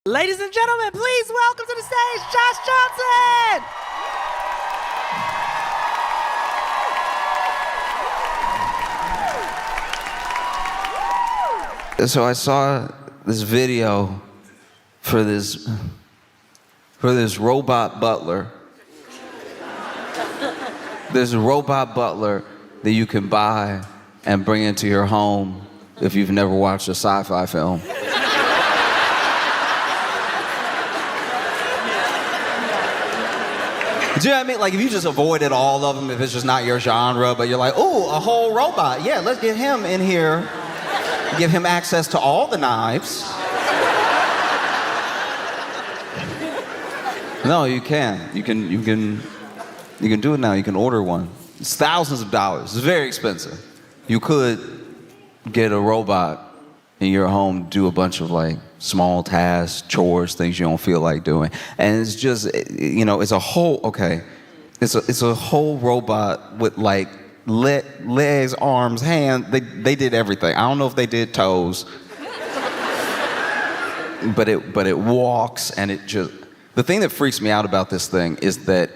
Ladies and gentlemen, please welcome to the stage, Josh Johnson! So I saw this video for this robot butler. There's a robot butler that you can buy and bring into your home if you've never watched a sci-fi film. Do you know what I mean? Like, if you just avoided all of them, if it's just not your genre, but you're like, ooh, a whole robot. Yeah, let's get him in here. Give him access to all the knives. No, you can. You can do it now. You can order one. It's thousands of dollars. It's very expensive. You could get a robot in your home, do a bunch of like small tasks, chores, things you don't feel like doing. And it's just, you know, it's a whole, okay, it's a whole robot with like legs, arms, hands. They did everything. I don't know if they did toes, but it walks, and it just, the thing that freaks me out about this thing is that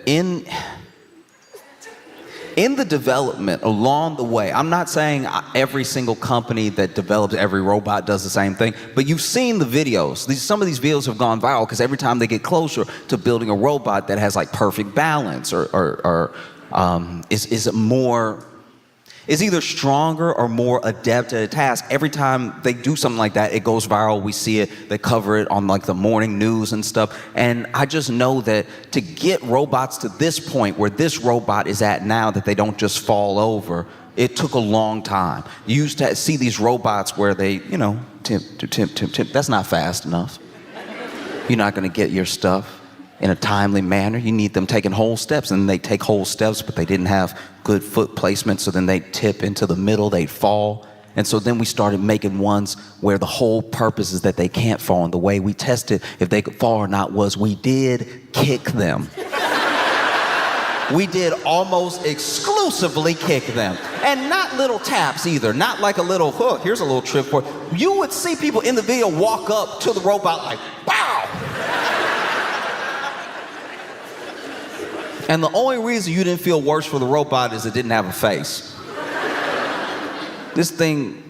in the development along the way, I'm not saying every single company that develops every robot does the same thing, but you've seen the videos. Some of these videos have gone viral because every time they get closer to building a robot that has like perfect balance is either stronger or more adept at a task. Every time they do something like that, it goes viral. We see it. They cover it on like the morning news and stuff. And I just know that to get robots to this point where this robot is at now, that they don't just fall over, it took a long time. You used to see these robots where they, you know, tip. That's not fast enough. You're not gonna get your stuff in a timely manner. You need them taking whole steps, and they take whole steps, but they didn't have good foot placement, so then they'd tip into the middle, they'd fall. And so then we started making ones where the whole purpose is that they can't fall, and the way we tested if they could fall or not was we did kick them. We did almost exclusively kick them. And not little taps either, not like a little hook. Here's a little trick for it. You would see people in the video walk up to the robot like, pow! And the only reason you didn't feel worse for the robot is it didn't have a face. This thing,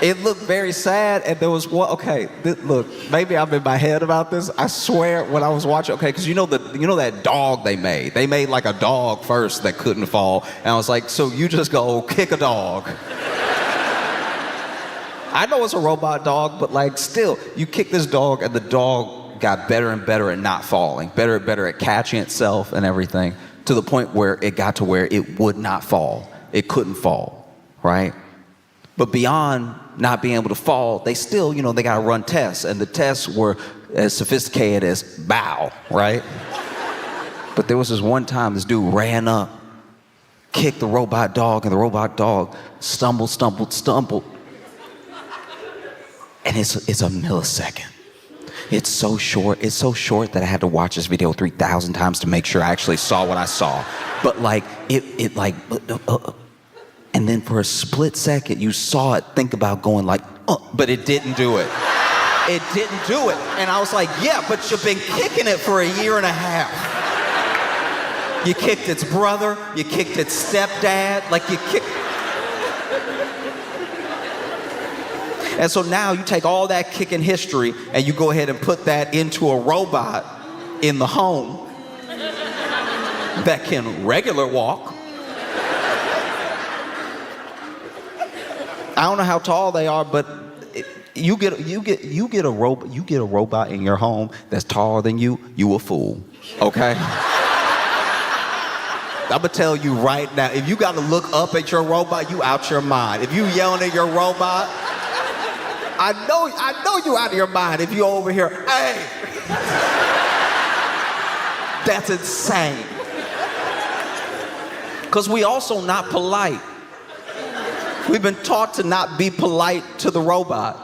it looked very sad, and there was one, okay, look, maybe I'm in my head about this. I swear when I was watching, okay, because you know that dog they made? They made like a dog first that couldn't fall, and I was like, so you just go kick a dog. I know it's a robot dog, but like still, you kick this dog and the dog got better and better at not falling, better and better at catching itself and everything, to the point where it got to where it would not fall. It couldn't fall, right? But beyond not being able to fall, they still, you know, they gotta run tests, and the tests were as sophisticated as bow, right? But there was this one time this dude ran up, kicked the robot dog, and the robot dog stumbled. And it's a millisecond. It's so short that I had to watch this video 3,000 times to make sure I actually saw what I saw. But like, and then for a split second, you saw it think about going like, but it didn't do it. It didn't do it. And I was like, yeah, but you've been kicking it for 1.5 years. You kicked its brother, you kicked its stepdad, like you kicked. And so now you take all that kicking history and you go ahead and put that into a robot in the home that can regular walk. I don't know how tall they are, but you get a robot in your home that's taller than you a fool, okay? I'm gonna tell you right now, if you gotta look up at your robot, you out your mind. If you yelling at your robot, I know you out of your mind if you over here, hey! That's insane. Because we also not polite. We've been taught to not be polite to the robot.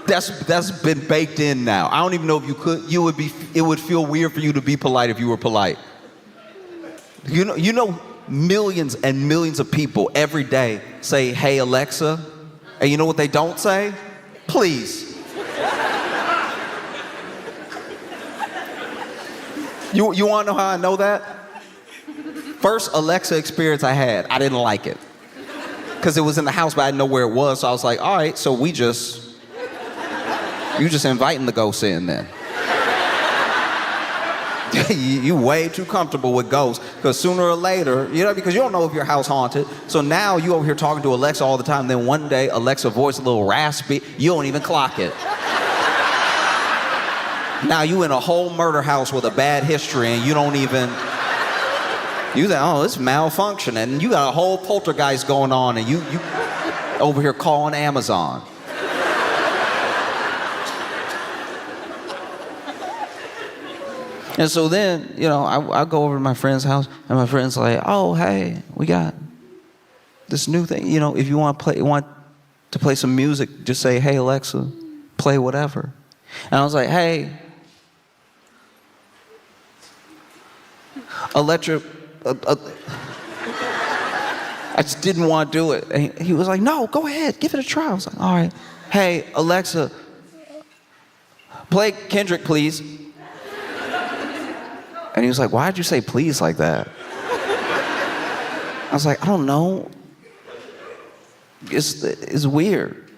That's been baked in now. I don't even know if you could, it would feel weird for you to be polite if you were polite. You know, millions and millions of people every day say, "Hey Alexa," and you know what they don't say? Please. You want to know how I know that? First Alexa experience I had, I didn't like it. Because it was in the house, but I didn't know where it was. So I was like, all right, so you just inviting the ghosts in then. You way too comfortable with ghosts. Because sooner or later, because you don't know if your house haunted. So now you over here talking to Alexa all the time. Then one day, Alexa voice a little raspy. You don't even clock it. Now you in a whole murder house with a bad history and you don't even, you think, oh, it's malfunctioning. And you got a whole poltergeist going on and you over here calling Amazon. And so then, I go over to my friend's house and my friend's like, oh, hey, we got this new thing. If you want to play some music, just say, hey, Alexa, play whatever. And I was like, hey, electric, I just didn't want to do it. And he was like, no, go ahead, give it a try. I was like, all right. Hey, Alexa, play Kendrick, please. And he was like, why'd you say please like that? I was like, I don't know. It's weird.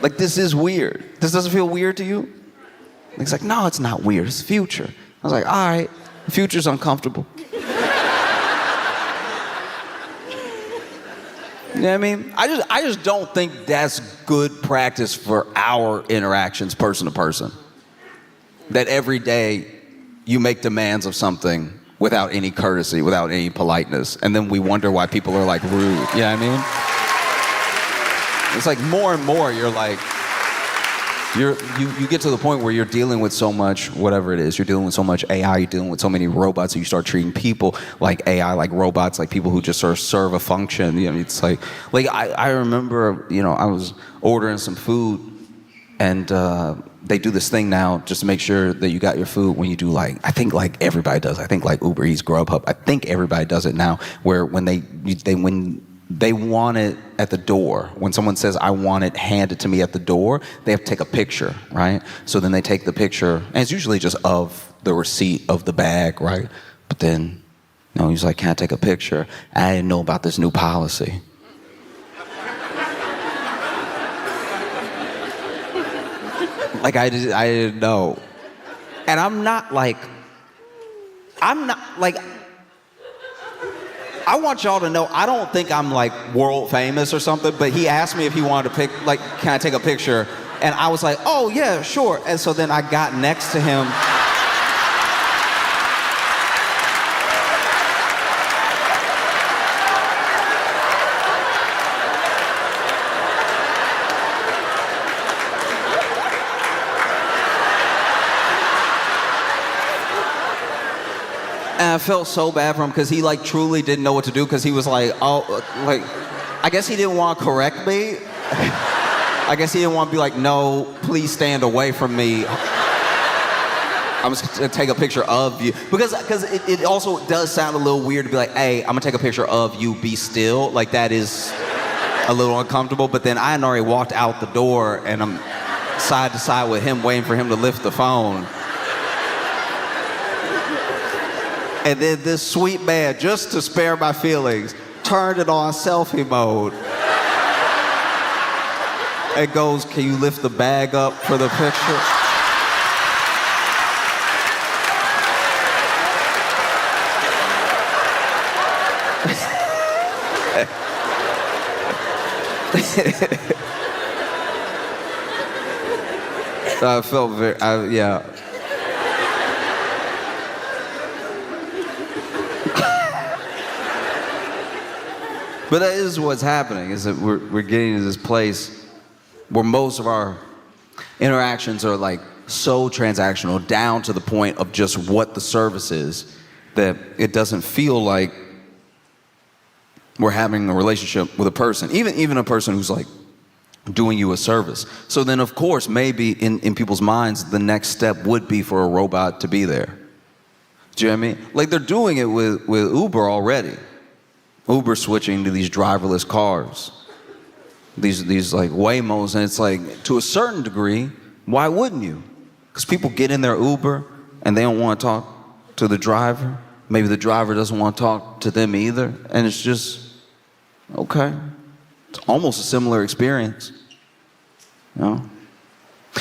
Like, this is weird. This doesn't feel weird to you? And he's like, no, it's not weird, it's future. I was like, all right, the future's uncomfortable. You know what I mean? I just don't think that's good practice for our interactions person to person. That every day you make demands of something without any courtesy, without any politeness, and then we wonder why people are like rude. You know what I mean? It's like more and more you're like, you get to the point where you're dealing with so much, whatever it is, you're dealing with so much AI, you're dealing with so many robots, that you start treating people like AI, like robots, like people who just sort of serve a function. It's like I remember, I was ordering some food, and they do this thing now just to make sure that you got your food when you do I think everybody does. I think Uber Eats, Grubhub, I think everybody does it now, where when they want it at the door. When someone says, I want it handed to me at the door, they have to take a picture, right? So then they take the picture, and it's usually just of the receipt of the bag, right? But then, he's like, can I take a picture? I didn't know about this new policy. I didn't know. And I'm not I want y'all to know, I don't think I'm world famous or something, but he asked me if he wanted to can I take a picture? And I was like, oh yeah, sure. And so then I got next to him. And I felt so bad for him because he truly didn't know what to do, because he was I guess he didn't want to correct me. I guess he didn't want to be like, no, please stand away from me. I'm just gonna take a picture of you. Because it also does sound a little weird to be like, hey, I'm gonna take a picture of you, be still. That is a little uncomfortable. But then I had already walked out the door and I'm side to side with him waiting for him to lift the phone. And then this sweet man, just to spare my feelings, turned it on selfie mode. And goes, can you lift the bag up for the picture? I felt yeah. But that is what's happening, is that we're getting to this place where most of our interactions are so transactional, down to the point of just what the service is, that it doesn't feel like we're having a relationship with a person, even a person who's doing you a service. So then, of course, maybe in people's minds, the next step would be for a robot to be there. Do you know what I mean? They're doing it with Uber already. Uber switching to these driverless cars, these like Waymos, and it's like, to a certain degree, why wouldn't you? Because people get in their Uber and they don't want to talk to the driver. Maybe the driver doesn't want to talk to them either, and it's just, okay. It's almost a similar experience, you know?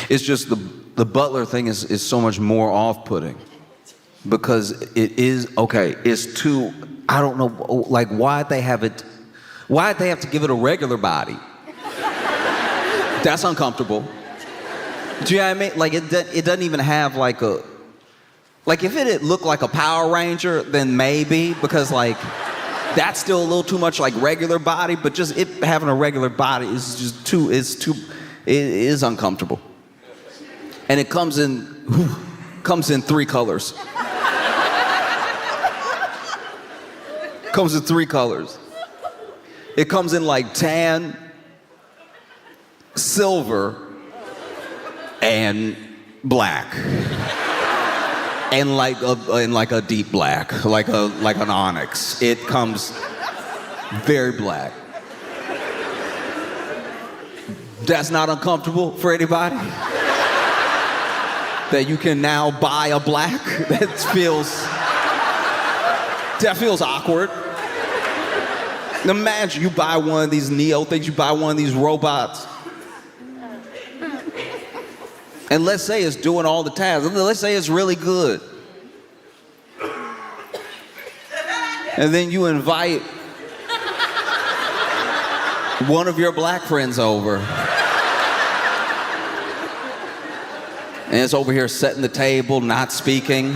It's just the butler thing is so much more off-putting because it is, okay, it's too, I don't know, like why'd they have to give it a regular body? That's uncomfortable. Do you know what I mean? Like it doesn't even have like if it had looked like a Power Ranger, then maybe, because like, that's still a little too much like regular body, but just it having a regular body is just it is uncomfortable. And it comes in 3 colors. Comes in 3 colors. It comes in like tan, silver, and black. And like a deep black, like an onyx. It comes very black. That's not uncomfortable for anybody? That you can now buy a black? That feels awkward. Imagine you buy one of these Neo things, you buy one of these robots. And let's say it's doing all the tasks. Let's say it's really good. And then you invite one of your black friends over. And it's over here setting the table, not speaking.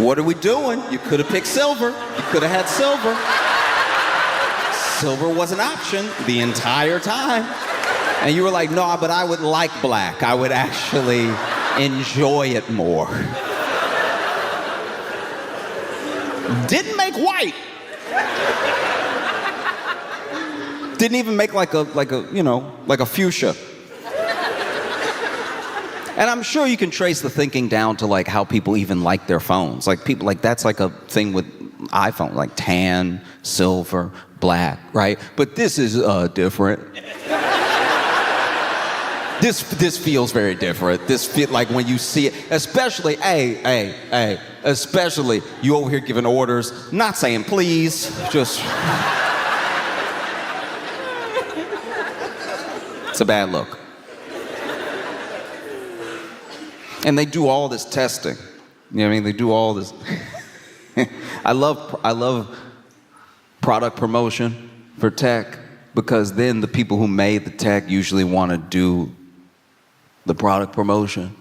What are we doing? You could have picked silver. You could have had silver. Silver was an option the entire time. And you were like, no, but I would like black. I would actually enjoy it more. Didn't make white. Didn't even make like a fuchsia. And I'm sure you can trace the thinking down to like how people even like their phones. Like people, like that's like a thing with iPhone, like tan, silver, black, right? But this is different. This feels very different. This feel like when you see it, especially, especially you over here giving orders, not saying please, just. It's a bad look. And they do all this testing. You know what I mean? They do all this. I love product promotion for tech because then the people who made the tech usually want to do the product promotion.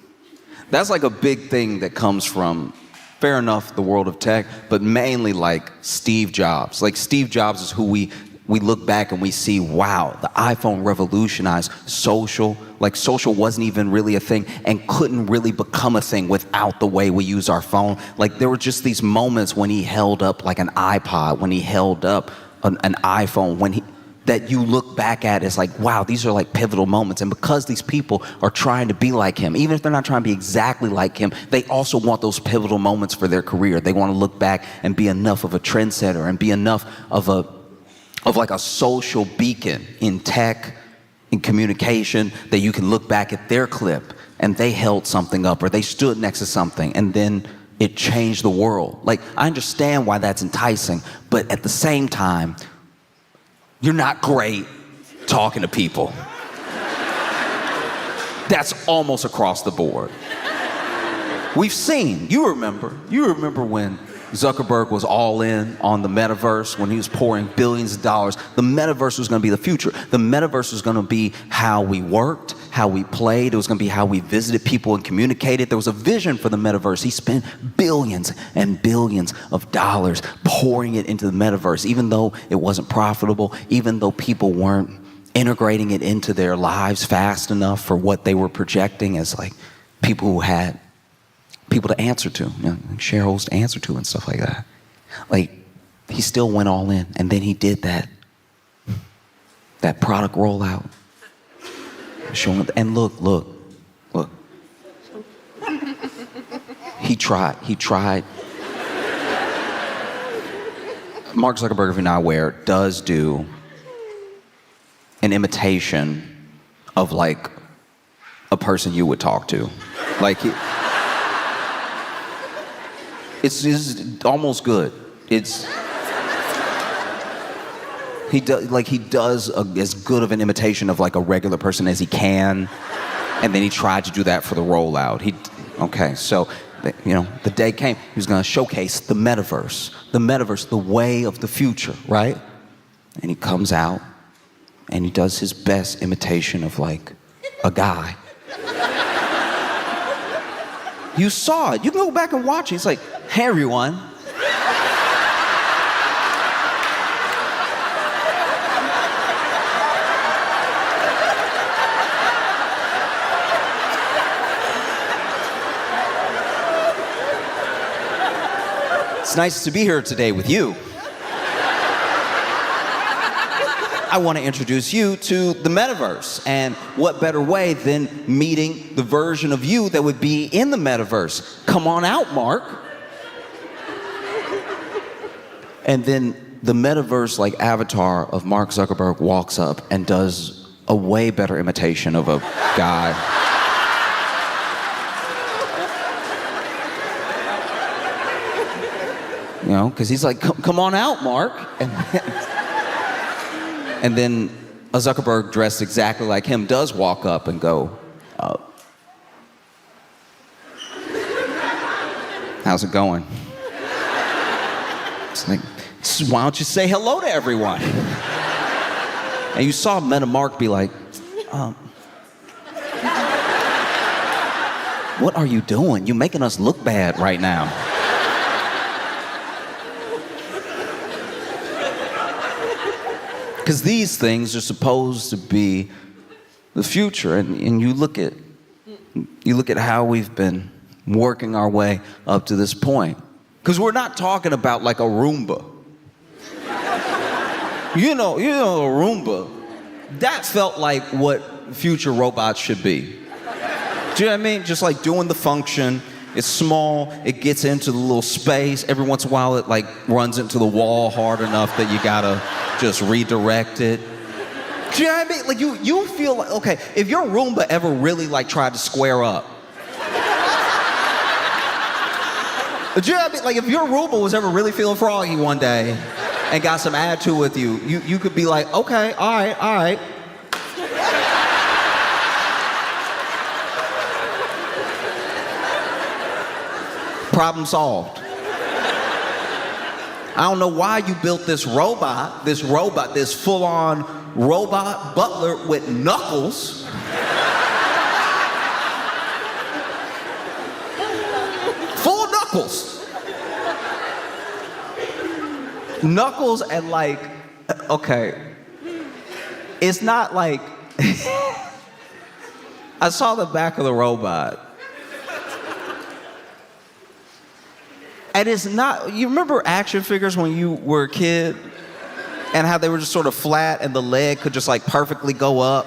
That's like a big thing that comes from, fair enough, the world of tech, but mainly like Steve Jobs. Like Steve Jobs is who we look back and we see, wow, the iPhone revolutionized social. Like social wasn't even really a thing and couldn't really become a thing without the way we use our phone. Like there were just these moments when he held up like an iPod, when he held up an iPhone, that you look back at as like, wow, these are like pivotal moments. And because these people are trying to be like him, even if they're not trying to be exactly like him, they also want those pivotal moments for their career. They want to look back and be enough of a trendsetter and be enough of like a social beacon in tech, in communication, that you can look back at their clip and they held something up or they stood next to something and then it changed the world. Like, I understand why that's enticing, but at the same time, you're not great talking to people. That's almost across the board. We've seen, you remember when Zuckerberg was all in on the metaverse, when he was pouring billions of dollars. The metaverse was going to be the future. The metaverse was going to be how we worked, how we played. It was going to be how we visited people and communicated. There was a vision for the metaverse. He spent billions and billions of dollars pouring it into the metaverse, even though it wasn't profitable, even though people weren't integrating it into their lives fast enough for what they were projecting as like people who had people to answer to, you know, shareholders to answer to and stuff like that. Like, he still went all in, and then he did that product rollout. Showing, and look. He tried. Mark Zuckerberg, if you're not aware, does do an imitation of like a person you would talk to. Like it's almost good. He does as good of an imitation of like a regular person as he can, and then he tried to do that for the rollout. So the day came. He was going to showcase the metaverse, the way of the future, right? And he comes out and he does his best imitation of like a guy. You saw it. You can go back and watch it. He's like, "Hey everyone." It's nice to be here today with you. I want to introduce you to the metaverse, and what better way than meeting the version of you that would be in the metaverse? Come on out, Mark. And then the metaverse like avatar of Mark Zuckerberg walks up and does a way better imitation of a guy. Because he's like, come on out, Mark. And then a Zuckerberg dressed exactly like him does walk up and go, "How's it going?" It's like, "Why don't you say hello to everyone?" And you saw Meta Mark be like, "What are you doing? You're making us look bad right now." Because these things are supposed to be the future, and you look at how we've been working our way up to this point. Because we're not talking about like a Roomba. You know, a Roomba. That felt like what future robots should be. Do you know what I mean? Just like doing the function. It's small. It gets into the little space. Every once in a while, it like runs into the wall hard enough that you gotta just redirect it. Do you know what I mean? Like you feel like, okay, if your Roomba ever really like tried to square up. Do you know what I mean? Like if your Roomba was ever really feeling froggy one day and got some attitude with you, you could be like, "Okay, all right. Problem solved." I don't know why you built this robot, this full-on robot butler with knuckles. Full of knuckles. Knuckles and like, okay. It's not like, I saw the back of the robot. And it's not, you remember action figures when you were a kid? And how they were just sort of flat and the leg could just like perfectly go up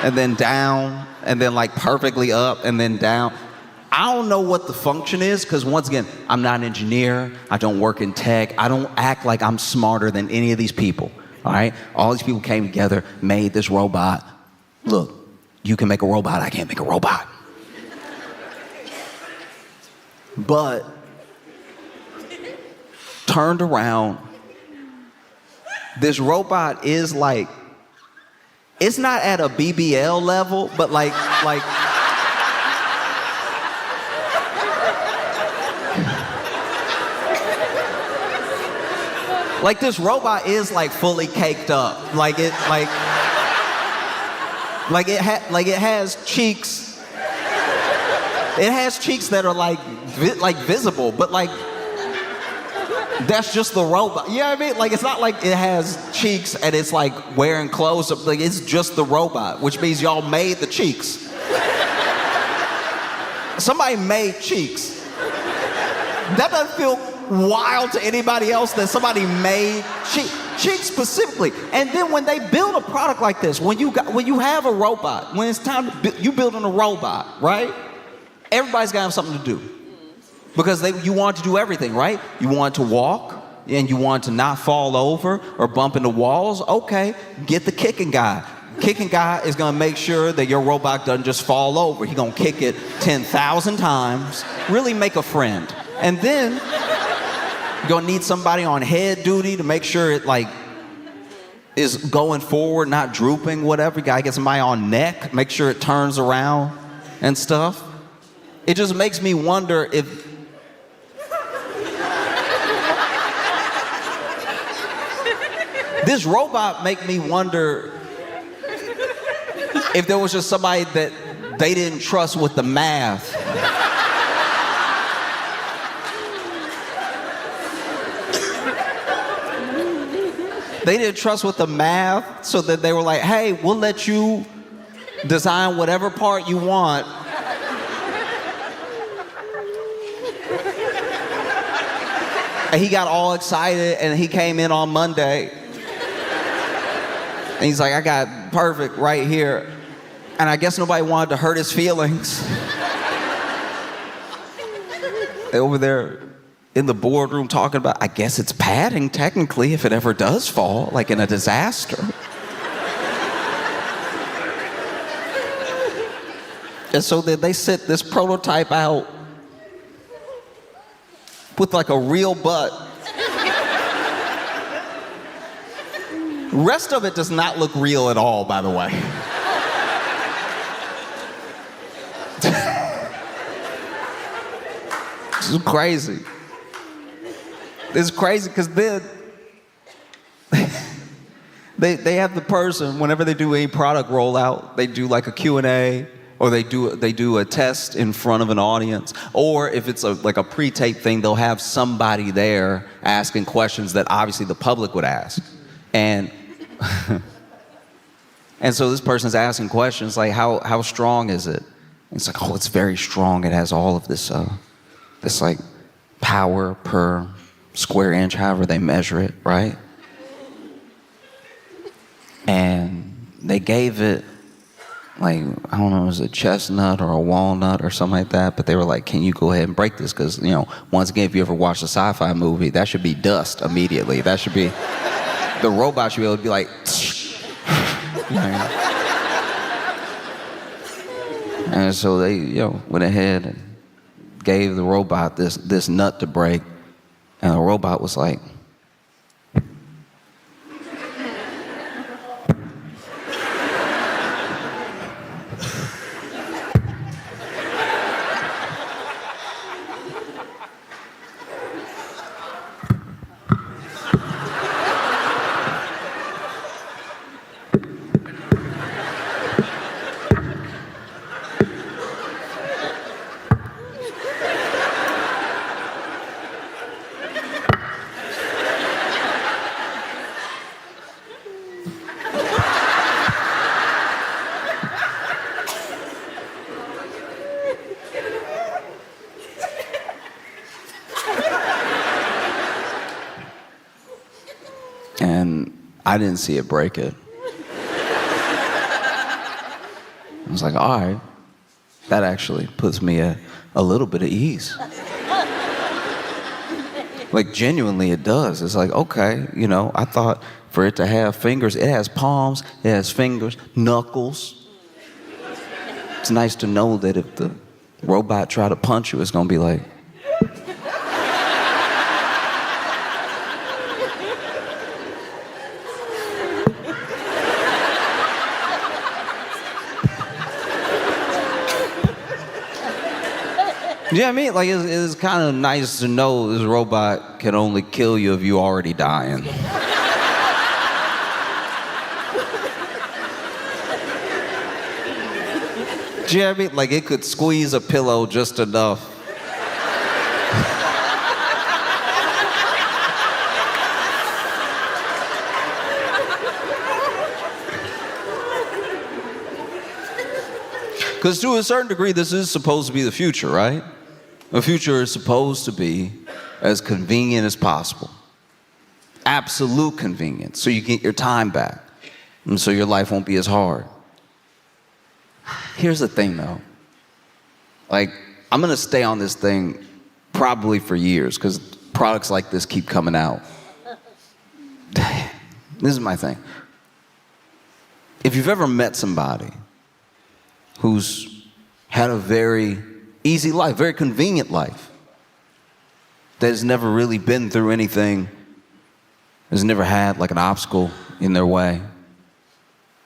and then down and then like perfectly up and then down. I don't know what the function is because once again, I'm not an engineer. I don't work in tech. I don't act like I'm smarter than any of these people, all right? All these people came together, made this robot. Look, you can make a robot, I can't make a robot. But turned around, this robot is like, it's not at a BBL level, but like this robot is like fully caked up. Like it has cheeks. It has cheeks that are like visible, but like that's just the robot. You know what I mean? Like it's not like it has cheeks and it's like wearing clothes. Like it's just the robot, which means y'all made the cheeks. Somebody made cheeks. That doesn't feel wild to anybody else that somebody made cheeks specifically. And then when they build a product like this, when you have a robot, when it's time to you building a robot, right? Everybody's gotta have something to do. Because you want to do everything, right? You want to walk, and you want to not fall over or bump into walls. Okay, get the kicking guy. Kicking guy is gonna make sure that your robot doesn't just fall over. He's gonna kick it 10,000 times, really make a friend. And then you're gonna need somebody on head duty to make sure it like is going forward, not drooping, whatever. You gotta get somebody on neck, make sure it turns around and stuff. It just makes me wonder if this robot make me wonder if there was just somebody that they didn't trust with the math. They didn't trust with the math, so that they were like, hey, we'll let you design whatever part you want. And he got all excited, and he came in on Monday. And he's like, I got perfect right here. And I guess nobody wanted to hurt his feelings. They over there in the boardroom talking about, I guess it's padding technically if it ever does fall, like in a disaster. And so then they set this prototype out with like a real butt. Rest of it does not look real at all, by the way. This is crazy. It's crazy because then they have the person, whenever they do a product rollout, they do like a Q&A, or they do a test in front of an audience, or if it's like a pre-tape thing, they'll have somebody there asking questions that obviously the public would ask. And and so this person's asking questions like, how strong is it? And it's like, oh, it's very strong. It has all of this this like power per square inch, however they measure it, right? And they gave it like, I don't know, it was a chestnut or a walnut or something like that, but they were like, can you go ahead and break this? Because, you know, once again, if you ever watch a sci-fi movie, that should be dust immediately. That should be, the robot should be able to be like, you know? And so they, you know, went ahead and gave the robot this nut to break, and the robot was like, and I didn't see it break it. I was like, all right, that actually puts me at a little bit of ease. Like, genuinely, it does. It's like, okay, you know, I thought for it to have fingers, it has palms, it has fingers, knuckles. It's nice to know that if the robot tried to punch you, it's gonna be like, you know what I mean? Like, it's kind of nice to know this robot can only kill you if you already dying. Do you know what I mean? Like, it could squeeze a pillow just enough. Because to a certain degree, this is supposed to be the future, right? The future is supposed to be as convenient as possible. Absolute convenience, so you get your time back, and so your life won't be as hard. Here's the thing, though. Like, I'm gonna stay on this thing probably for years, because products like this keep coming out. This is my thing. If you've ever met somebody who's had a very easy life, very convenient life, that has never really been through anything, has never had like an obstacle in their way,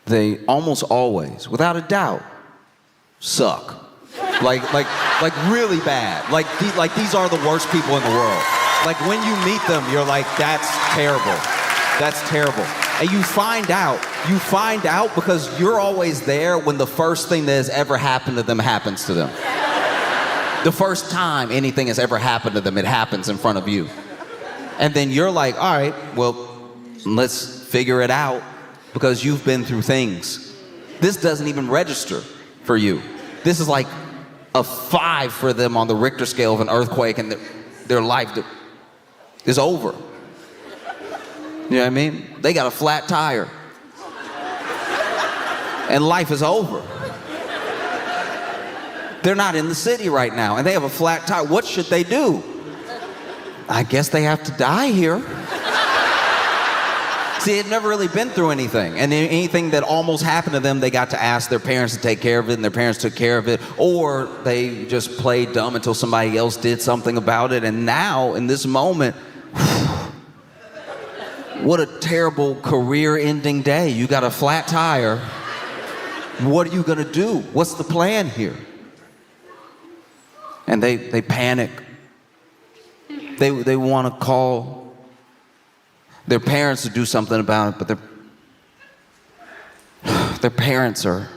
they almost always, without a doubt, suck. Like really bad. Like these are the worst people in the world. Like when you meet them, you're like, that's terrible. That's terrible. And you find out because you're always there when the first thing that has ever happened to them happens to them. The first time anything has ever happened to them, it happens in front of you. And then you're like, all right, well, let's figure it out because you've been through things. This doesn't even register for you. This is like a 5 for them on the Richter scale of an earthquake, and their life is over. You know what I mean? They got a flat tire. And life is over. They're not in the city right now, and they have a flat tire. What should they do? I guess they have to die here. See, they've never really been through anything. And anything that almost happened to them, they got to ask their parents to take care of it, and their parents took care of it. Or they just played dumb until somebody else did something about it. And now, in this moment, what a terrible career-ending day. You got a flat tire. What are you gonna do? What's the plan here? And they panic. They want to call their parents to do something about it, but their parents are...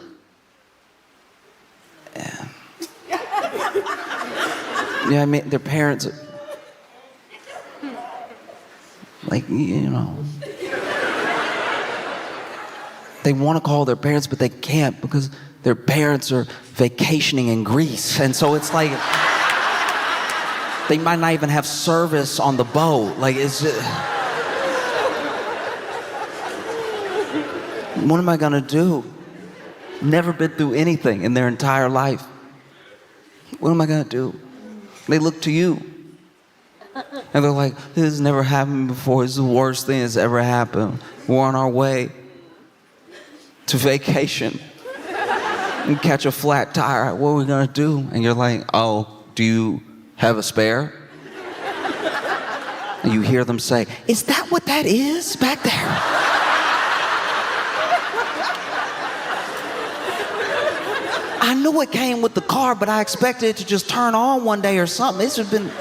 Yeah, I mean, their parents are... Like, you know... They want to call their parents, but they can't because their parents are vacationing in Greece. And so it's like... They might not even have service on the boat. Like, it's just... What am I gonna do? Never been through anything in their entire life. What am I gonna do? They look to you. And they're like, this has never happened before. It's the worst thing that's ever happened. We're on our way to vacation and catch a flat tire. What are we gonna do? And you're like, oh, do you have a spare? And you hear them say, is that what that is back there? I knew it came with the car, but I expected it to just turn on one day or something. This has been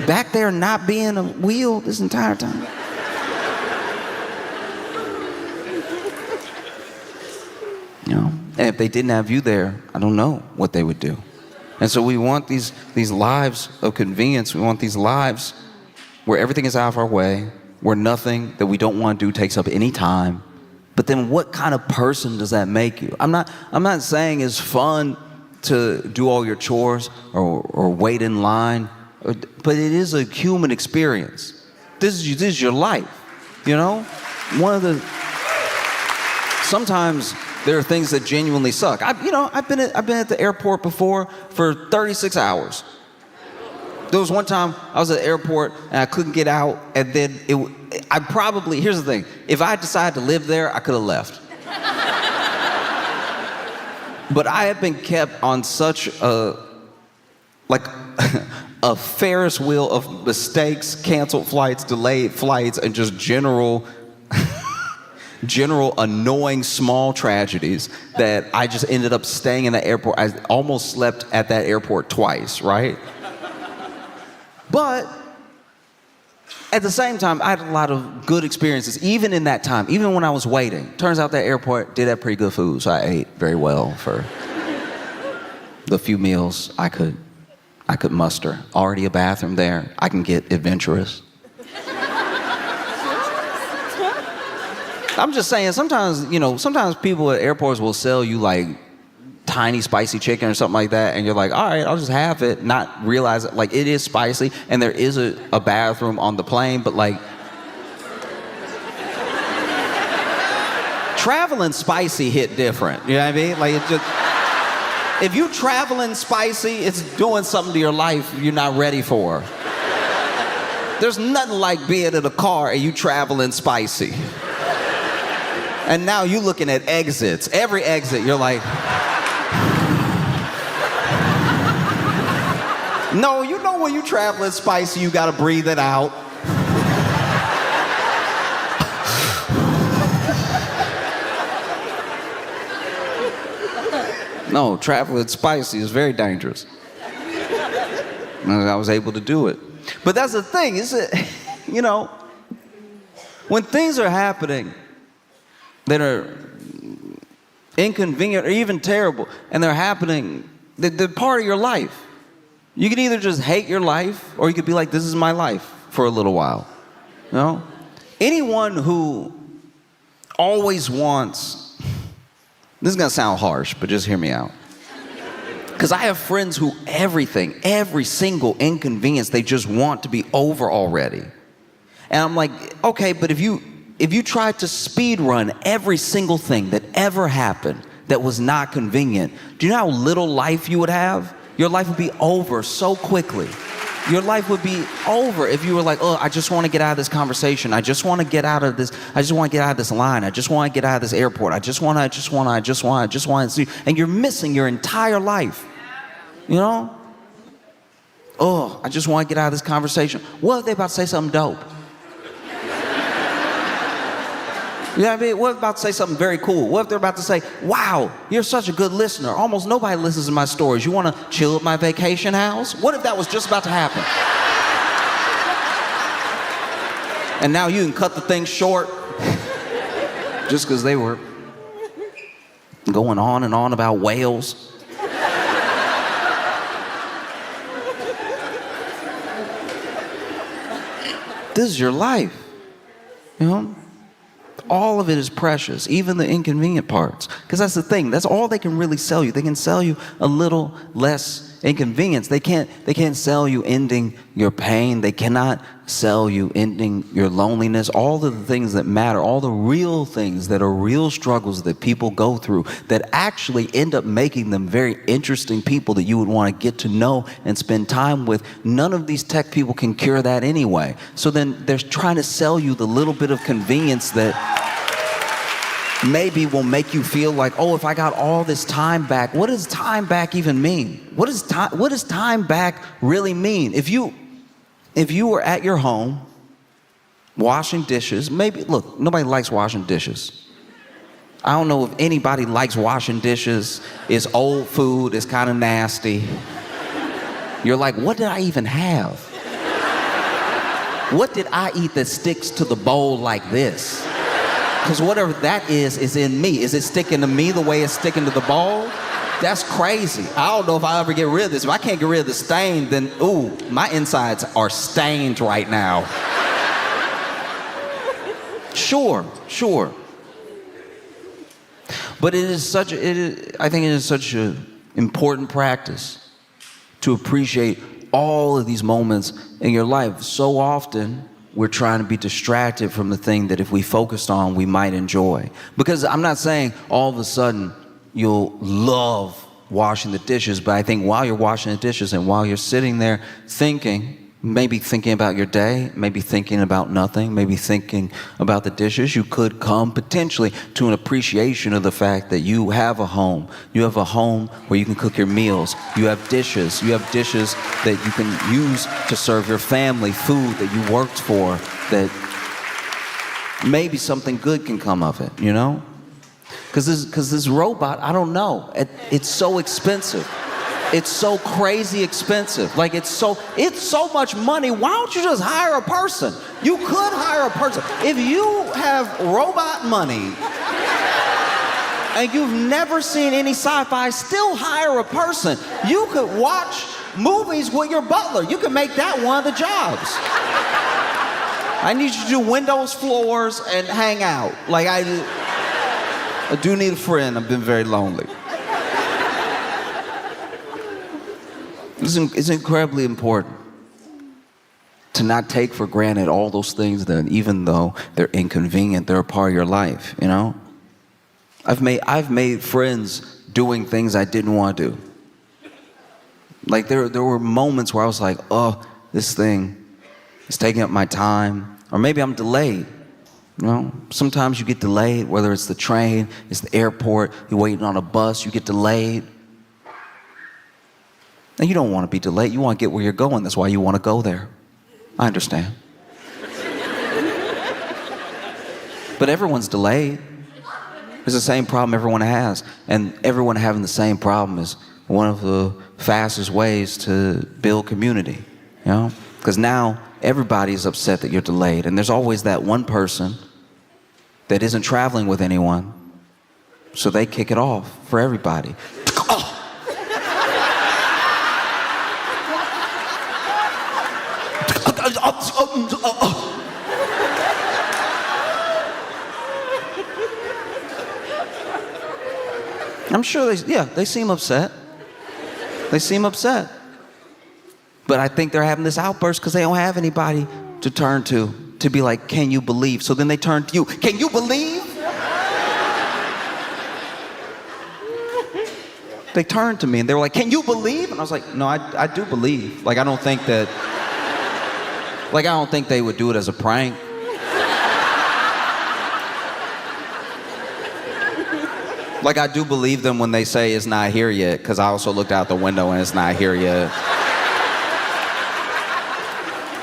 back there not being a wheel this entire time. You know, and if they didn't have you there, I don't know what they would do. And so we want these lives of convenience. We want these lives where everything is out of our way, where nothing that we don't want to do takes up any time. But then what kind of person does that make you? I'm not saying it's fun to do all your chores or wait in line, but it is a human experience. This is your life, you know? Sometimes there are things that genuinely suck. I've been at the airport before for 36 hours. There was one time I was at the airport and I couldn't get out, and then here's the thing, if I decided to live there, I could have left. But I have been kept on such a Ferris wheel of mistakes, canceled flights, delayed flights, and just general annoying small tragedies that I just ended up staying in the airport. I almost slept at that airport twice, right? But at the same time, I had a lot of good experiences, even in that time, even when I was waiting. Turns out that airport did have pretty good food, so I ate very well for the few meals I could muster. Already a bathroom there. I can get adventurous. I'm just saying, sometimes people at airports will sell you like tiny spicy chicken or something like that, and you're like, all right, I'll just have it, not realize it, like it is spicy, and there is a bathroom on the plane, but like, traveling spicy hit different, you know what I mean? Like, it just, If you traveling spicy, it's doing something to your life you're not ready for. There's nothing like being in a car and you traveling spicy. And now you looking at exits. Every exit, you're like... No, you know when you traveling spicy, you gotta breathe it out. No, traveling spicy is very dangerous. I was able to do it. But that's the thing, is it, you know, when things are happening that are inconvenient or even terrible, and they're happening, they're part of your life. You can either just hate your life, or you could be like, this is my life for a little while. You know? Anyone who always wants, this is gonna sound harsh, but just hear me out. Because I have friends who every single inconvenience, they just want to be over already. And I'm like, okay, but if you tried to speed run every single thing that ever happened that was not convenient, do you know how little life you would have? Your life would be over so quickly. Your life would be over if you were like, oh, I just want to get out of this conversation. I just want to get out of this. I just want to get out of this line. I just want to get out of this airport. I just want to see. And you're missing your entire life. You know? Oh, I just want to get out of this conversation. What if they about to say something dope? You know what I mean? What if they're about to say something very cool? What if they're about to say, wow, you're such a good listener. Almost nobody listens to my stories. You want to chill at my vacation house? What if that was just about to happen? And now you can cut the thing short just because they were going on and on about whales. This is your life, you know? All of it is precious, even the inconvenient parts. Because that's the thing, that's all they can really sell you. They can sell you a little less inconvenience. They can't sell you ending your pain. They cannot sell you ending your loneliness. All of the things that matter, all the real things that are real struggles that people go through that actually end up making them very interesting people that you would want to get to know and spend time with. None of these tech people can cure that anyway. So then they're trying to sell you the little bit of convenience that maybe will make you feel like, oh, if I got all this time back, what does time back even mean? What does time back really mean? If you were at your home washing dishes, maybe, look, nobody likes washing dishes. I don't know if anybody likes washing dishes. It's old food, it's kind of nasty. You're like, what did I even have? What did I eat that sticks to the bowl like this? Because whatever that is in me. Is it sticking to me the way it's sticking to the bowl? That's crazy. I don't know if I'll ever get rid of this. If I can't get rid of the stain, then, ooh, my insides are stained right now. Sure. But I think it is such an important practice to appreciate all of these moments in your life. So often, we're trying to be distracted from the thing that if we focused on, we might enjoy. Because I'm not saying all of a sudden you'll love washing the dishes, but I think while you're washing the dishes and while you're sitting there thinking, maybe thinking about your day, maybe thinking about nothing, maybe thinking about the dishes, you could come potentially to an appreciation of the fact that you have a home. You have a home where you can cook your meals. You have dishes. You have dishes that you can use to serve your family, food that you worked for, that maybe something good can come of it, you know? Because this robot, I don't know. It's so expensive. It's so crazy expensive. Like, it's so much money. Why don't you just hire a person? You could hire a person. If you have robot money and you've never seen any sci-fi, still hire a person. You could watch movies with your butler. You could make that one of the jobs. I need you to do windows, floors, and hang out. Like, I do need a friend. I've been very lonely. It's incredibly important to not take for granted all those things that, even though they're inconvenient, they're a part of your life, you know? I've made friends doing things I didn't want to do. Like there were moments where I was like, oh, this thing is taking up my time. Or maybe I'm delayed. You know, sometimes you get delayed, whether it's the train, it's the airport, you're waiting on a bus, you get delayed. And you don't want to be delayed. You want to get where you're going. That's why you want to go there. I understand. But everyone's delayed. It's the same problem everyone has. And everyone having the same problem is one of the fastest ways to build community. You know? Because now everybody's upset that you're delayed. And there's always that one person that isn't traveling with anyone. So they kick it off for everybody. I'm sure they seem upset. They seem upset. But I think they're having this outburst because they don't have anybody to turn to be like, can you believe? So then they turn to you. Can you believe? They turned to me and they were like, can you believe? And I was like, no, I do believe. Like, I don't think they would do it as a prank. Like, I do believe them when they say it's not here yet, because I also looked out the window and it's not here yet.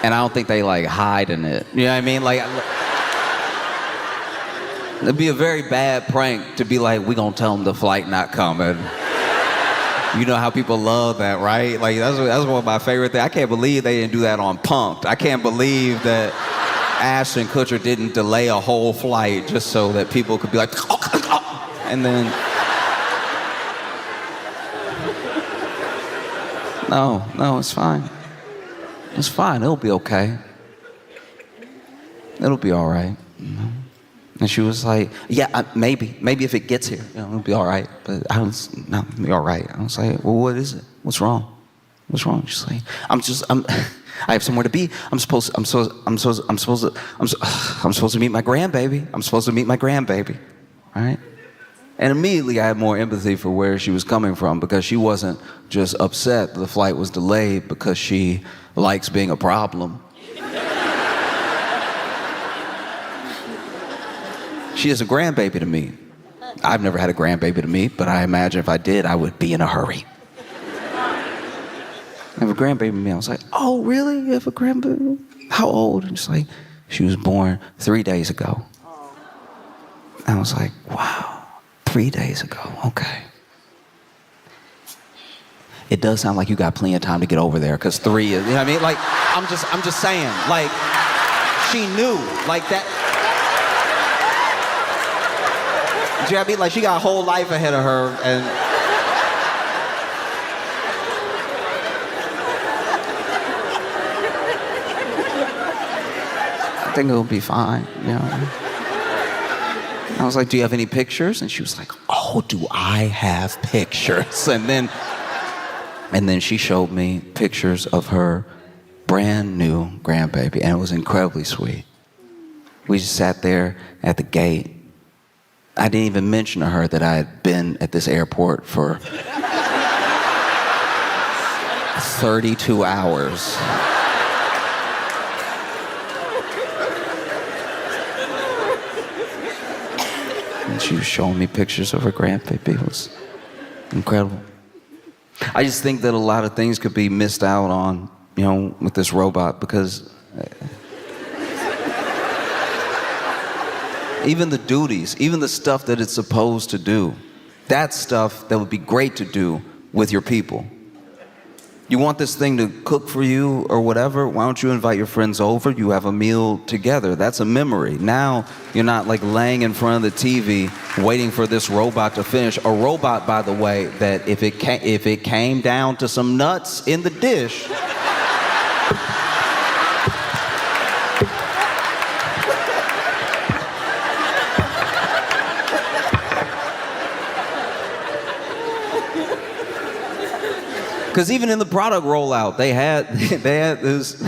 And I don't think they, like, hide in it. You know what I mean? Like, it'd be a very bad prank to be like, we gonna tell them the flight not coming. You know how people love that, right? Like, that's one of my favorite things. I can't believe they didn't do that on Punk'd. I can't believe that Ashton Kutcher didn't delay a whole flight just so that people could be like, and then... No, it's fine. It's fine, it'll be okay. It'll be all right. You know? And she was like, yeah, maybe if it gets here, you know, it'll be all right. But it'll be all right. I was like, well, what is it? What's wrong? What's wrong? She's like, I have somewhere to be. I'm supposed to meet my grandbaby. I'm supposed to meet my grandbaby, right? And immediately I had more empathy for where she was coming from, because she wasn't just upset the flight was delayed because she likes being a problem. She is a grandbaby to me. I've never had a grandbaby to meet, but I imagine if I did, I would be in a hurry. I have a grandbaby to me. I was like, oh, really? You have a grandbaby? How old? And she's like, she was born 3 days ago. I was like, wow. 3 days ago, okay. It does sound like you got plenty of time to get over there, because 3 is, you know what I mean? Like, I'm just saying, like, she knew, like that. You know what I mean? Like, she got a whole life ahead of her, and I think it'll be fine, you know? I was like, do you have any pictures? And she was like, oh, do I have pictures? And then she showed me pictures of her brand new grandbaby, and it was incredibly sweet. We just sat there at the gate. I didn't even mention to her that I had been at this airport for 32 hours. And she was showing me pictures of her grandbaby. It was incredible. I just think that a lot of things could be missed out on, you know, with this robot, because even the duties, even the stuff that it's supposed to do, that's stuff that would be great to do with your people. You want this thing to cook for you or whatever, why don't you invite your friends over, you have a meal together. That's a memory. Now you're not like laying in front of the TV waiting for this robot to finish. A robot, by the way, that if it came down to some nuts in the dish, because even in the product rollout, they had this,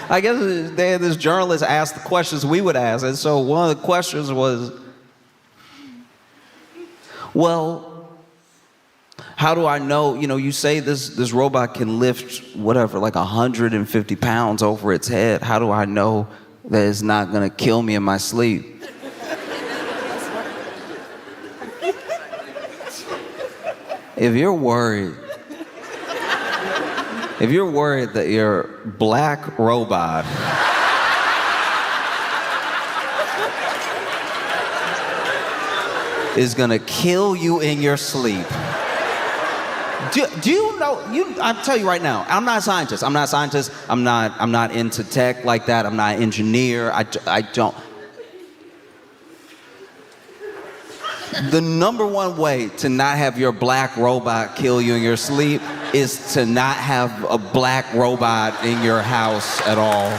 I guess they had this journalist ask the questions we would ask. And so one of the questions was, well, How do I know, you say this robot can lift whatever, like 150 pounds over its head. How do I know that it's not gonna kill me in my sleep? If you're worried that your black robot is gonna kill you in your sleep. Do you know, I'll tell you right now, I'm not a scientist. I'm not into tech like that. I'm not an engineer. I don't. The number one way to not have your black robot kill you in your sleep is to not have a black robot in your house at all.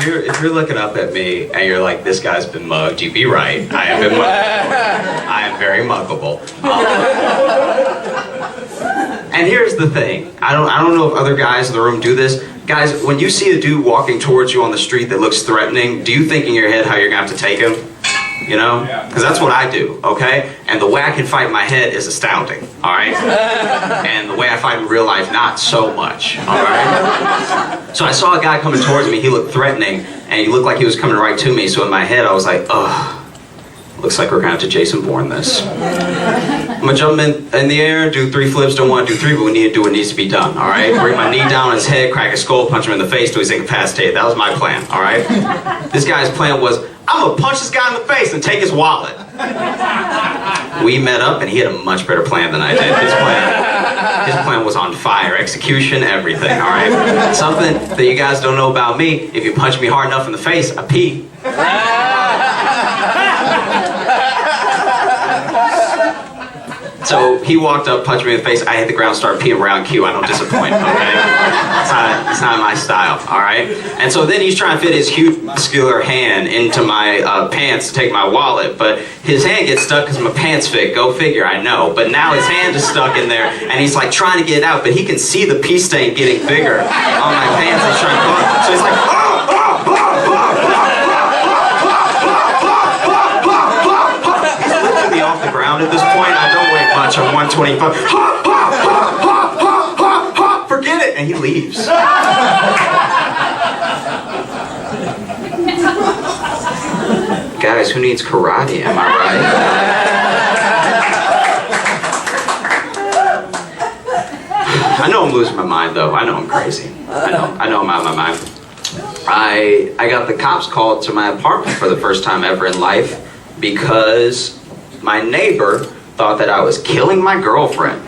If you're looking up at me and you're like, this guy's been mugged, you'd be right. I have been mugged. I am very muggable. And here's the thing. I don't know if other guys in the room do this. Guys, when you see a dude walking towards you on the street that looks threatening, do you think in your head how you're gonna have to take him? You know? Because that's what I do, okay? And the way I can fight in my head is astounding, all right? And the way I fight in real life, not so much, all right? So I saw a guy coming towards me, he looked threatening, and he looked like he was coming right to me, so in my head I was like, ugh, looks like we're gonna have to Jason Bourne this. I'm gonna jump in the air, do 3 flips, don't wanna do 3, but we need to do what needs to be done, all right? Bring my knee down on his head, crack his skull, punch him in the face till he's incapacitated. That was my plan, all right? This guy's plan was, I'm gonna punch this guy in the face and take his wallet. We met up and he had a much better plan than I did. His plan was on fire, execution, everything, all right? Something that you guys don't know about me, if you punch me hard enough in the face, I pee. So he walked up, punched me in the face, I hit the ground, started peeing around Q. I don't disappoint, okay? It's not my style, all right? And so then he's trying to fit his huge muscular hand into my pants to take my wallet, but his hand gets stuck because my pants fit. Go figure, I know. But now his hand is stuck in there, and he's like trying to get it out, but he can see the pee stain getting bigger on my pants. He's trying to pull it. So he's like, he's lifting me off the ground at this point. I don't weigh much. I'm 125. Forget it, and he leaves. Guys, who needs karate? Am I right? I know I'm losing my mind, though. I know I'm crazy. I know I'm out of my mind. I got the cops called to my apartment for the first time ever in life because my neighbor thought that I was killing my girlfriend.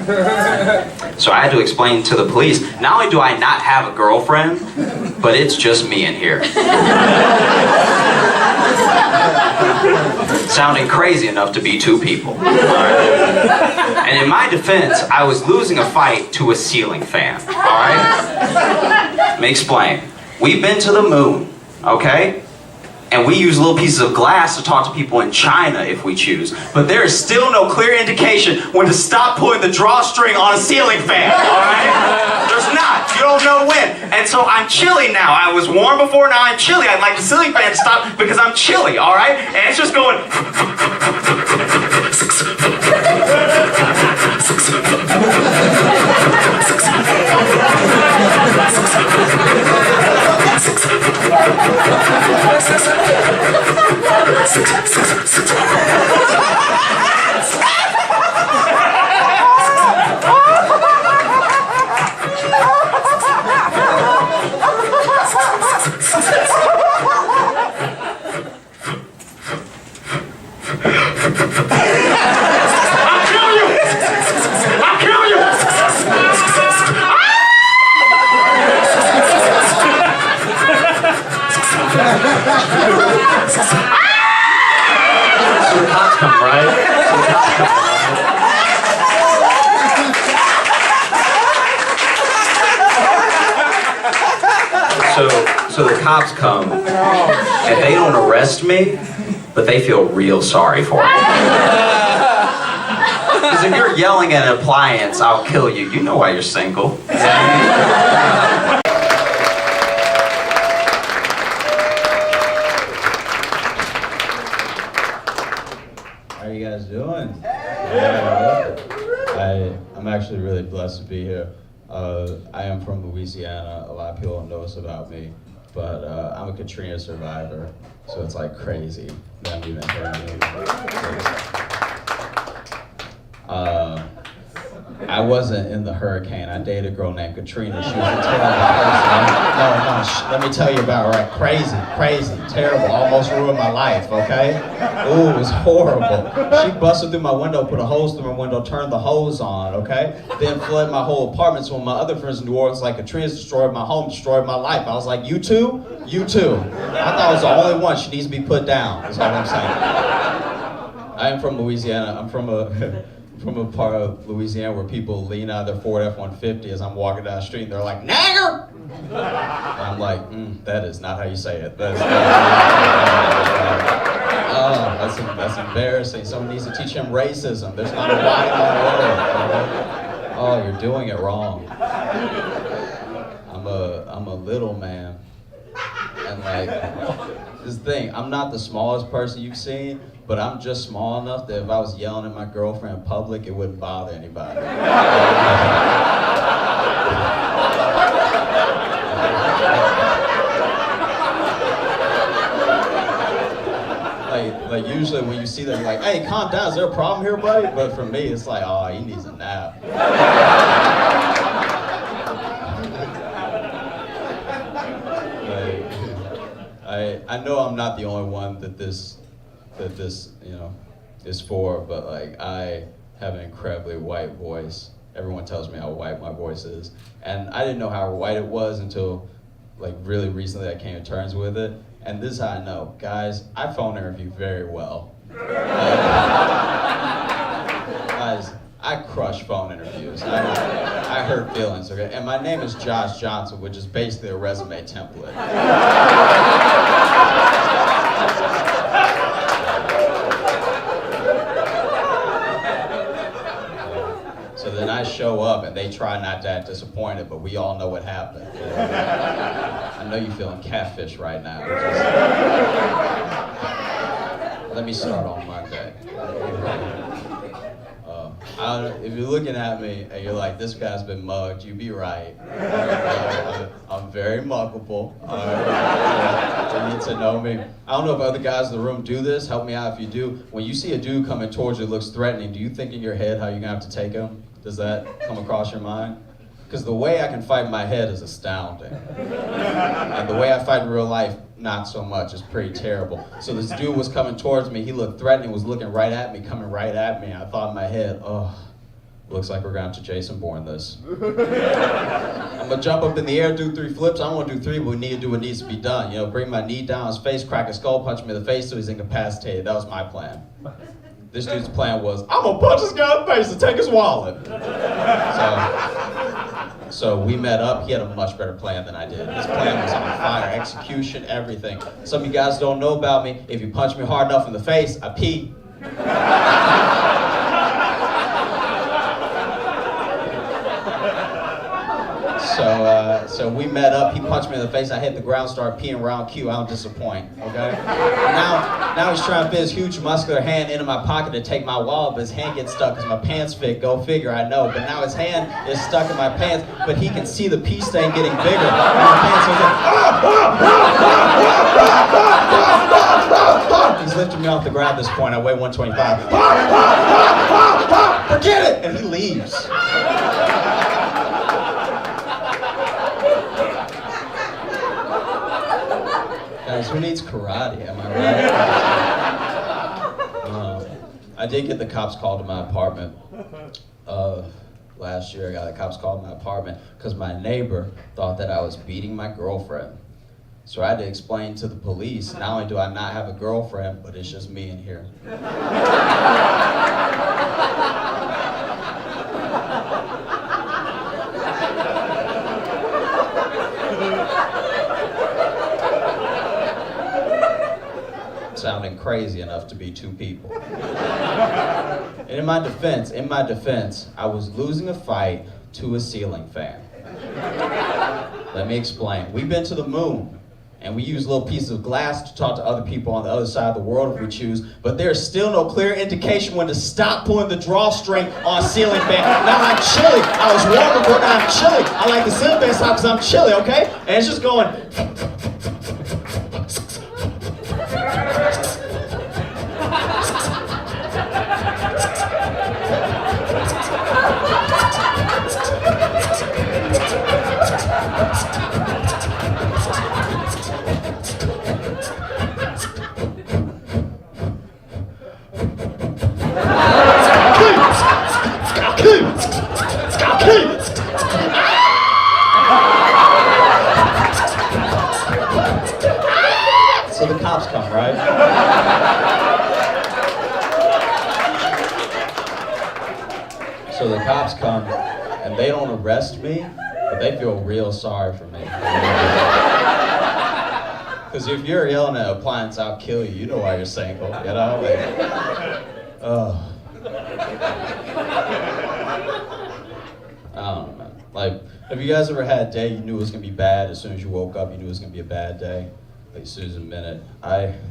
So I had to explain to the police, not only do I not have a girlfriend, but it's just me in here. Sounding crazy enough to be 2 people. Right? And in my defense, I was losing a fight to a ceiling fan. Alright? Let me explain. We've been to the moon, okay? And we use little pieces of glass to talk to people in China if we choose. But there is still no clear indication when to stop pulling the drawstring on a ceiling fan, alright? There's not. You don't know when. And so I'm chilly now. I was warm before, now I'm chilly. I'd like the ceiling fan to stop because I'm chilly, alright? And it's just going... I'll kill you! So the cops come, and they don't arrest me, but they feel real sorry for me. Because if you're yelling at an appliance, I'll kill you. You know why you're single. How are you guys doing? I'm actually really blessed to be here. I am from Louisiana. A lot of people don't know this about me, but I'm a Katrina survivor, so it's like crazy them even hearing me. I wasn't in the hurricane. I dated a girl named Katrina. She was a terrible person. Let me tell you about her. Crazy, terrible. Almost ruined my life, okay? Ooh, it was horrible. She busted through my window, put a hose through my window, turned the hose on, okay? Then flooded my whole apartment. So when my other friends in New Orleans, like Katrina's destroyed my home, destroyed my life. I was like, you too? You too. I thought I was the only one. She needs to be put down, that's all I'm saying. I am from Louisiana. I'm from a part of Louisiana where people lean out of their Ford F-150 as I'm walking down the street and they're like, nagger! And I'm like, that is not how you say it. That's embarrassing. Someone needs to teach him racism. There's not a Y in that word. Oh, you're doing it wrong. I'm a little man. And like, this thing, I'm not the smallest person you've seen, but I'm just small enough that if I was yelling at my girlfriend in public, it wouldn't bother anybody. like usually when you see them, you're like, hey, calm down, is there a problem here, buddy? But for me, it's like, oh, he needs a nap. I know I'm not the only one that this is for, but like I have an incredibly white voice. Everyone tells me how white my voice is, and I didn't know how white it was until like really recently I came to terms with it. And this is how I know, guys, I phone interview very well. Guys, I crush phone interviews. I hurt feelings, okay? And my name is Josh Johnson, which is basically a resume template. So then I show up and they try not to act disappointed, but we all know what happened. I know you're feeling catfish right now. Let me start on Monday. If you're looking at me and you're like, this guy's been mugged, you'd be right. I'm very muggable. You need to know me. I don't know if other guys in the room do this. Help me out if you do. When you see a dude coming towards you that looks threatening, do you think in your head how you're gonna have to take him? Does that come across your mind? Because the way I can fight in my head is astounding. And the way I fight in real life, not so much. It's pretty terrible. So this dude was coming towards me. He looked threatening, was looking right at me, coming right at me. I thought in my head, oh, looks like we're going to Jason Bourne this. I'm going to jump up in the air, do 3 flips. I don't want to do 3, but we need to do what needs to be done. You know, bring my knee down his face, crack his skull, punch him in the face so he's incapacitated. That was my plan. This dude's plan was, I'm going to punch this guy in the face and take his wallet. So we met up. He had a much better plan than I did. His plan was on fire, execution, everything. Some of you guys don't know about me. If you punch me hard enough in the face, I pee. So we met up. He punched me in the face. I hit the ground, started peeing around Q. I don't disappoint, okay? Now he's trying to fit his huge muscular hand into my pocket to take my wallet, but his hand gets stuck because my pants fit. Go figure, I know. But now his hand is stuck in my pants, but he can see the pee stain getting bigger. And my pants are like, he's lifting me off the ground at this point. I weigh 125. Forget it! And he leaves. Guys, who needs karate? Am I right? I did get the cops called to my apartment. Last year I got the cops called to my apartment because my neighbor thought that I was beating my girlfriend. So I had to explain to the police, not only do I not have a girlfriend, but it's just me in here. sounding crazy enough to be two people. And in my defense, I was losing a fight to a ceiling fan. Let me explain. We've been to the moon, and we use little pieces of glass to talk to other people on the other side of the world if we choose, but there's still no clear indication when to stop pulling the drawstring on a ceiling fan. Now I'm chilly. I was warm before, now I'm chilly. I like the ceiling fan stop because I'm chilly, okay? And it's just going... So the cops come, right? So the cops come, and they don't arrest me, but they feel real sorry for me. Because if you're yelling at an appliance, I'll kill you, you know why you're single, you know? I don't know, man. Like, have you guys ever had a day you knew it was gonna be bad as soon as you woke up, you knew it was gonna be a bad day? Like Susan Bennett.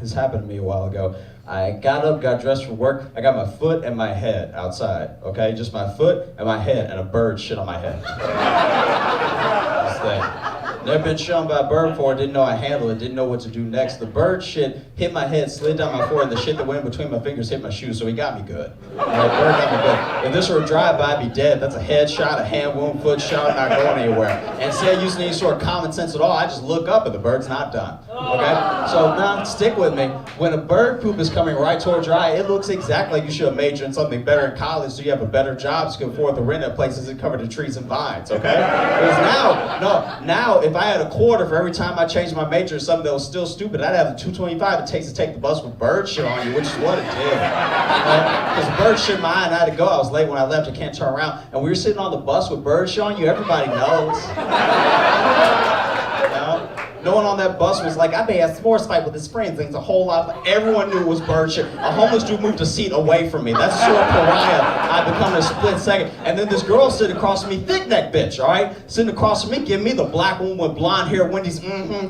This happened to me a while ago. I got up, got dressed for work. I got my foot and my head outside, okay? Just my foot and my head, and a bird shit on my head. This thing. Never been shown by a bird before, didn't know I handled it, didn't know what to do next. The bird shit hit my head, slid down my forehead, and the shit that went in between my fingers hit my shoes, so he got me good. Right, bird got me good. If this were a drive-by, I'd be dead. That's a head shot, a hand wound, foot shot, not going anywhere. And instead of using any sort of common sense at all, I just look up and the bird's not done. Okay? So now, stick with me. When a bird poop is coming right towards your eye, it looks exactly like you should have majored in something better in college so you have a better job so you can afford the rent at places that covered in trees and vines, okay? Because now, if I had a quarter for every time I changed my major to something that was still stupid, I'd have the $2.25 it takes to take the bus with bird shit on you, which is what it did. Because bird shit in my eye and I had to go. I was late when I left, I can't turn around. And we were sitting on the bus with bird shit on you, everybody knows. No one on that bus was like, I may have a sports fight with his friends. It's a whole lot, but everyone knew it was bird shit. A homeless dude moved a seat away from me. That's the sort of pariah I become in a split second. And then this girl sitting across from me, thick neck bitch, all right? Sitting across from me, giving me the black woman with blonde hair, Wendy's,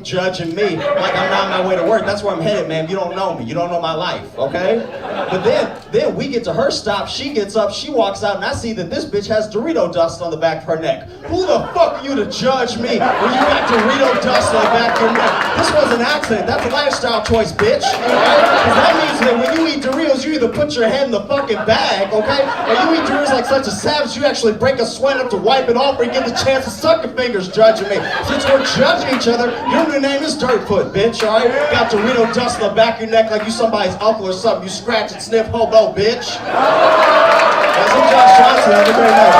judging me like I'm not on my way to work. That's where I'm headed, man. You don't know me. You don't know my life, okay? But then we get to her stop. She gets up, she walks out, and I see that this bitch has Dorito dust on the back of her neck. Who the fuck are you to judge me when you got Dorito dust on the back of your neck? This was an accident. That's a lifestyle choice, bitch. Right? Because that means that when you eat Doritos, you either put your head in the fucking bag, okay? Or you eat Doritos like such a savage, you actually break a sweat up to wipe it off or you get the chance to suck your fingers judging me. Since we're judging each other, your new name is Dirtfoot, bitch, all right? Got Dorito dust on the back of your neck like you somebody's uncle or something. You scratch and sniff hobo, bitch. That's I'm Josh Johnson. Have a great night,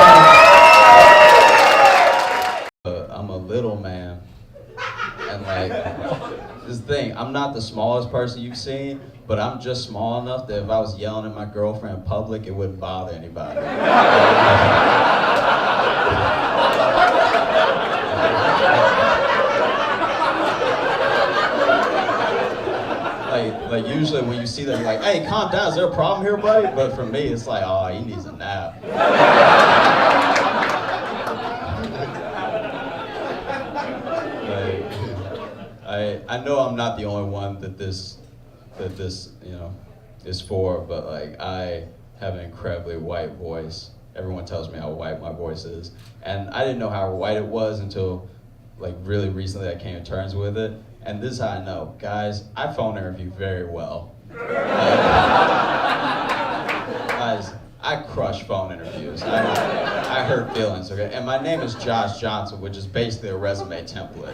man. I'm a little man. And like, this thing, I'm not the smallest person you've seen, but I'm just small enough that if I was yelling at my girlfriend in public, it wouldn't bother anybody. Like usually when you see them, you're like, hey, calm down, is there a problem here, buddy? But for me, it's like, oh, he needs a nap. I know I'm not the only one that this is for, but like I have an incredibly white voice. Everyone tells me how white my voice is, and I didn't know how white it was until like really recently I came to terms with it. And this is how I know, guys. I phone interview very well. Guys, I crush phone interviews. I hurt feelings, okay? And my name is Josh Johnson, which is basically a resume template.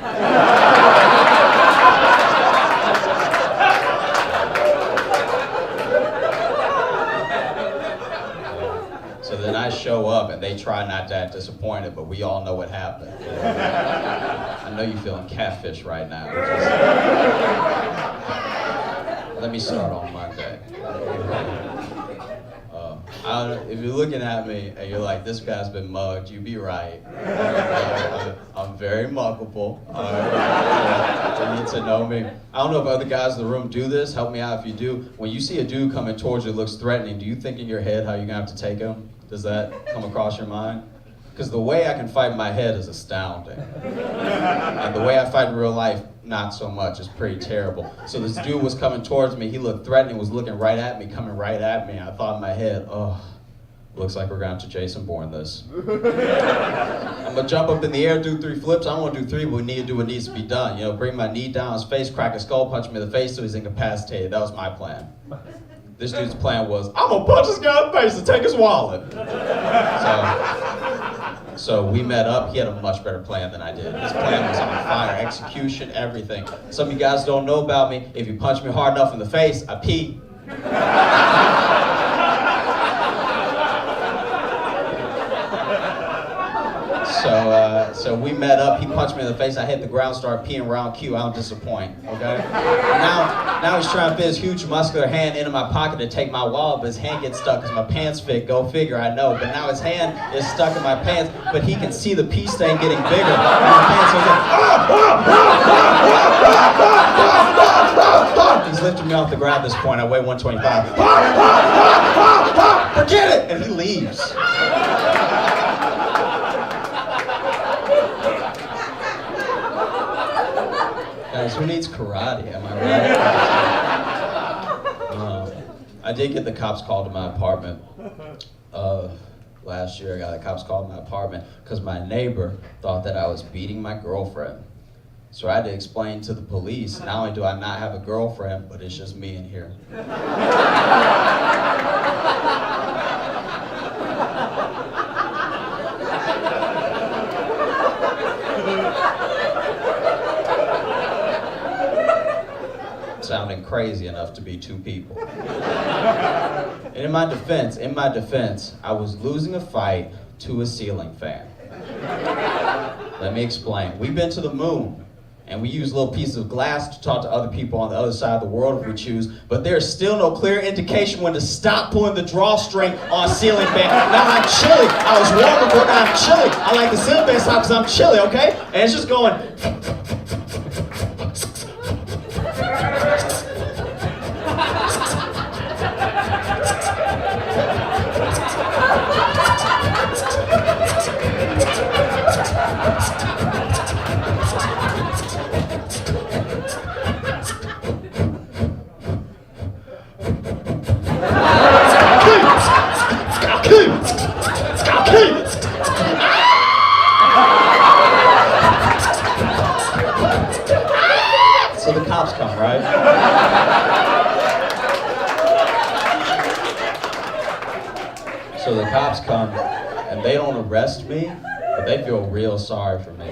So then I show up and they try not to act disappointed, but we all know what happened. I know you're feeling catfish right now. Let me start on Monday. If you're looking at me and you're like, this guy's been mugged, you'd be right. I'm very muggable. You need to know me. I don't know if other guys in the room do this. Help me out if you do. When you see a dude coming towards you that looks threatening, do you think in your head how you're gonna have to take him? Does that come across your mind? Because the way I can fight in my head is astounding. And the way I fight in real life, not so much. It's pretty terrible. So this dude was coming towards me. He looked threatening, was looking right at me, coming right at me. I thought in my head, oh, looks like we're going to have to Jason Bourne this. I'm going to jump up in the air, do 3 flips. I don't want to do 3, but we need to do what needs to be done. You know, bring my knee down his face, crack his skull, punch him in the face so he's incapacitated. That was my plan. This dude's plan was, I'm going to punch this guy in the face and take his wallet. So we met up. He had a much better plan than I did. His plan was on fire, execution, everything. Some of you guys don't know about me. If you punch me hard enough in the face, I pee. So we met up. He punched me in the face. I hit the ground, started peeing round Q. I don't disappoint, okay? Now he's trying to fit his huge muscular hand into my pocket to take my wallet, but his hand gets stuck because my pants fit. Go figure, I know. But now his hand is stuck in my pants, but he can see the pee stain getting bigger. And my pants are he's lifting me off the ground at this point. I weigh 125. Forget it! And he leaves. Guys, who needs karate? Am I right? I did get the cops called to my apartment. Last year I got the cops called to my apartment because my neighbor thought that I was beating my girlfriend. So I had to explain to the police, not only do I not have a girlfriend, but it's just me in here. Sounding crazy enough to be 2 people. And in my defense, I was losing a fight to a ceiling fan. Let me explain. We've been to the moon, and we use little pieces of glass to talk to other people on the other side of the world if we choose, but there's still no clear indication when to stop pulling the drawstring on a ceiling fan. Now I'm chilly. I was warm before, now I'm chilly. I like the ceiling fan stop because I'm chilly, okay? And it's just going... So the cops come, right? So the cops come, and they don't arrest me, but they feel real sorry for me.